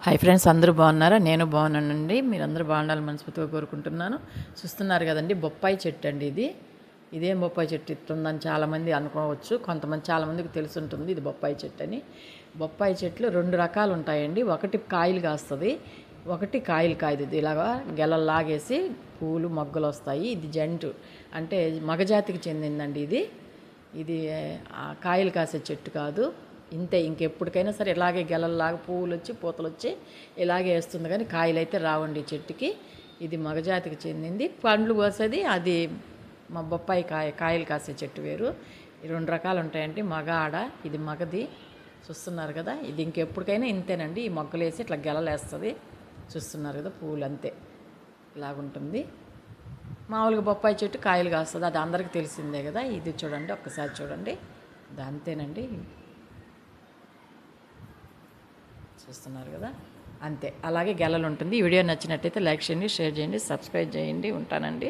Hi friends, అందరూ బాగున్నారా? నేను బాగున్నానండి. మీరందరూ బాగుండాలని మనస్ఫూర్తిగా కోరుకుంటున్నాను. చూస్తున్నారు కదండి, బొప్పాయి చెట్టు అండి ఇది. ఇదేం బొప్పాయి చెట్టు ఇస్తుందని చాలామంది అనుకోవచ్చు. కొంతమంది చాలామందికి తెలిసి ఉంటుంది ఇది బొప్పాయి చెట్టు అని. బొప్పాయి చెట్లు రెండు రకాలు ఉంటాయండి. ఒకటి కాయలు కాస్తుంది, ఒకటి కాయలు కాయదు. ఇది ఇలాగా గెలలు లాగేసి పూలు మొగ్గలు వస్తాయి. ఇది జంటు అంటే మగజాతికి చెందిందండి ఇది. ఇది కాయలు కాసే చెట్టు కాదు. ఇంతే, ఇంకెప్పటికైనా సరే ఇలాగే గెలల్లాగా పువ్వులు వచ్చి పూతలు వచ్చి ఇలాగే వేస్తుంది, కానీ కాయలు అయితే రావండి చెట్టుకి. ఇది మగజాతికి చెందింది. పండ్లు కోసేది అది మా బొప్పాయి కాయలు కాసే చెట్టు వేరు. ఈ రెండు రకాలు ఉంటాయండి, మగ ఆడ. ఇది మగది, చూస్తున్నారు కదా. ఇది ఇంకెప్పటికైనా ఇంతేనండి. ఈ మొగ్గలు వేసి ఇట్లా గెలలేస్తుంది, చూస్తున్నారు కదా. పువ్వులు అంతే ఇలాగుంటుంది. మామూలుగా బొప్పాయి చెట్టు కాయలు కాస్తుంది, అది అందరికీ తెలిసిందే కదా. ఇది చూడండి, ఒక్కసారి చూడండి, ఇది అంతేనండి. చూస్తున్నారు కదా, అంతే. అలాగే గెలలు ఉంటుంది. ఈ వీడియో నచ్చినట్టయితే లైక్ చేయండి, షేర్ చేయండి, సబ్స్క్రైబ్ చేయండి. ఉంటానండి.